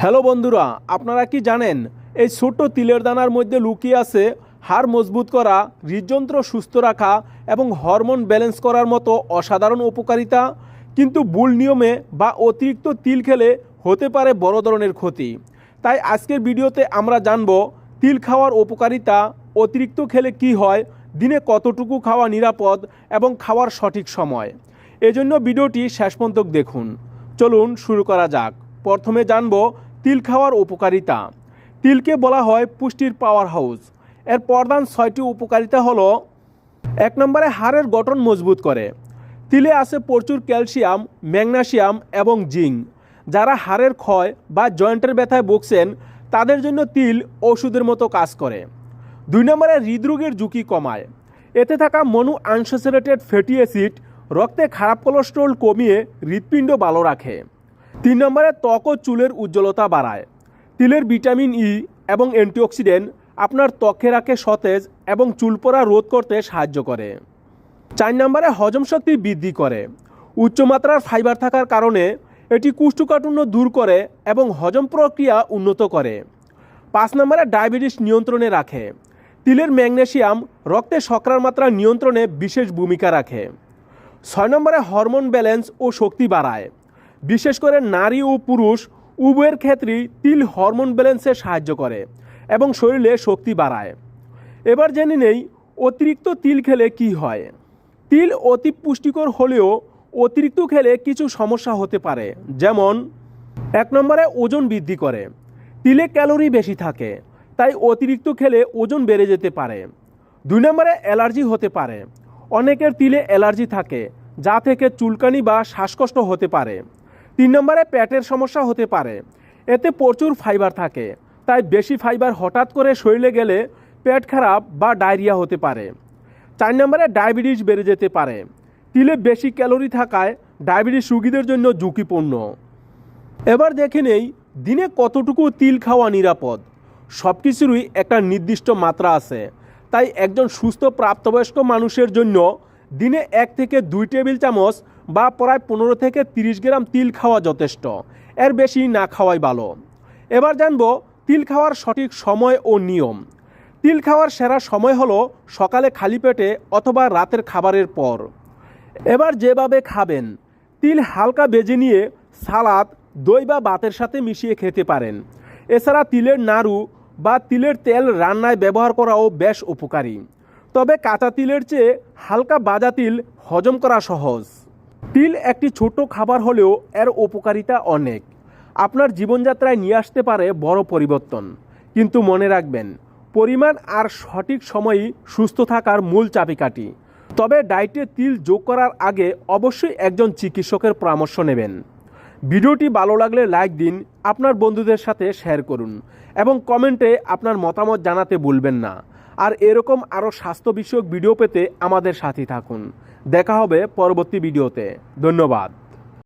Hello বন্ধুরা, আপনারা কি জানেন এই ছোট্ট তিলের দানার মধ্যে লুকিয়ে আছে হাড় মজবুত করা, হৃদযন্ত্র সুস্থ রাখা এবং হরমোন ব্যালেন্স করার মতো অসাধারণ উপকারিতা। কিন্তু ভুল নিয়মে বা অতিরিক্ত তিল খেলে হতে পারে বড় ধরনের ক্ষতি। তাই আজকের ভিডিওতে আমরা জানব তিল খাওয়ার উপকারিতা, অতিরিক্ত খেলে কি হয়, দিনে কতটুকু খাওয়া নিরাপদ এবং খাওয়ার সঠিক সময়। এজন্য ভিডিওটি শেষ পর্যন্ত দেখুন। চলুন শুরু করা যাক। প্রথমে জানব তিল খাওয়ার উপকারিতা। তিলকে বলা হয় পুষ্টির পাওয়ার হাউস। এর প্রধান 6টি উপকারিতা হলো: 1 নম্বরে হাড়ের গঠন মজবুত করে। তিলে আছে প্রচুর ক্যালসিয়াম, ম্যাগনেসিয়াম এবং জিঙ্ক। যারা হাড়ের ক্ষয় বা জয়েন্টের ব্যথায় ভুগছেন তাদের জন্য তিল ওষুধের মতো কাজ করে। 2 নম্বরে হৃদরোগের ঝুঁকি কমায়। এতে থাকা মনো আনস্যাচুরেটেড ফ্যাটি অ্যাসিড রক্তে খারাপ কোলেস্টেরল কমিয়ে হৃৎপিণ্ড ভালো রাখে। 3 নম্বরে ত্বক ও চুলের উজ্জ্বলতা বাড়ায়। তিলের ভিটামিন ই এবং অ্যান্টিঅক্সিডেন্ট আপনার ত্বকে রাখে সতেজ এবং চুল পড়া রোধ করতে সাহায্য করে। 4 নম্বরে হজম শক্তি বৃদ্ধি করে। উচ্চমাত্রার ফাইবার থাকার কারণে এটি কোষ্ঠকাঠিন্য দূর করে এবং হজম প্রক্রিয়া উন্নত করে। 5 নম্বরে ডায়াবেটিস নিয়ন্ত্রণে রাখে। তিলের ম্যাগনেসিয়াম রক্তে শর্করার মাত্রা নিয়ন্ত্রণে বিশেষ ভূমিকা রাখে। 6 নম্বরে হরমোন ব্যালেন্স ও শক্তি বাড়ায়। বিশেষ করে নারী ও পুরুষ উভয়ের ক্ষেত্রেই তিল হরমোন ব্যালেন্সে সাহায্য করে এবং শরীরে শক্তি বাড়ায়। এবার জেনে নেই অতিরিক্ত তিল খেলে কি হয়। তিল অতি পুষ্টিকর হলেও অতিরিক্ত খেলে কিছু সমস্যা হতে পারে, যেমন 1 নম্বরে ওজন বৃদ্ধি করে। তিলে ক্যালোরি বেশি থাকে, তাই অতিরিক্ত খেলে ওজন বেড়ে যেতে পারে। 2 নম্বরে অ্যালার্জি হতে পারে। অনেকের তিলে অ্যালার্জি থাকে, যা থেকে চুলকানি বা শ্বাসকষ্ট হতে পারে। 3 নম্বরে পেটের সমস্যা হতে পারে। এতে প্রচুর ফাইবার থাকে, তাই বেশি ফাইবার হঠাৎ করে শরীরে গেলে পেট খারাপ বা ডায়রিয়া হতে পারে। 4 নম্বরে ডায়াবেটিস বেড়ে যেতে পারে। তিলে বেশি ক্যালোরি থাকায় ডায়াবেটিস রোগীদের জন্য ঝুঁকিপূর্ণ। এবার দেখে নেই দিনে কতটুকু তিল খাওয়া নিরাপদ। সব কিছুরই একটা নির্দিষ্ট মাত্রা আছে, তাই একজন সুস্থ প্রাপ্তবয়স্ক মানুষের জন্য দিনে 1 থেকে 2 টেবিল চামচ বা প্রায় 15 থেকে 30 গ্রাম তিল খাওয়া যথেষ্ট। এর বেশি না খাওয়াই ভালো। এবার জানব তিল খাওয়ার সঠিক সময় ও নিয়ম। তিল খাওয়ার সেরা সময় হলো সকালে খালি পেটে অথবা রাতের খাবারের পর। এবার যেভাবে খাবেন, তিল হালকা ভেজে নিয়ে সালাদ, দই বা ভাতের সাথে মিশিয়ে খেতে পারেন। এছাড়া তিলের নাড়ু বা তিলের তেল রান্নায় ব্যবহার করাও বেশ উপকারী। তবে কাঁচা তিলের চেয়ে হালকা ভাজা তিল হজম করা সহজ। তিল একটি ছোট খাবার হলেও এর উপকারিতা অনেক। আপনার জীবনযাত্রায় নিয়ে আসতে পারে বড় পরিবর্তন। কিন্তু মনে রাখবেন, পরিমাণ আর সঠিক সময়ই সুস্থ থাকার মূল চাবিকাঠি। তবে ডায়েটে তিল যোগ করার আগে অবশ্যই একজন চিকিৎসকের পরামর্শ নেবেন। ভিডিওটি ভালো লাগলে লাইক দিন, আপনার বন্ধুদের সাথে শেয়ার করুন এবং কমেন্টে আপনার মতামত জানাতে ভুলবেন না। আর এরকম আরও স্বাস্থ্য বিষয়ক ভিডিও পেতে আমাদের সাথে থাকুন। দেখা হবে পরবর্তী ভিডিওতে। ধন্যবাদ।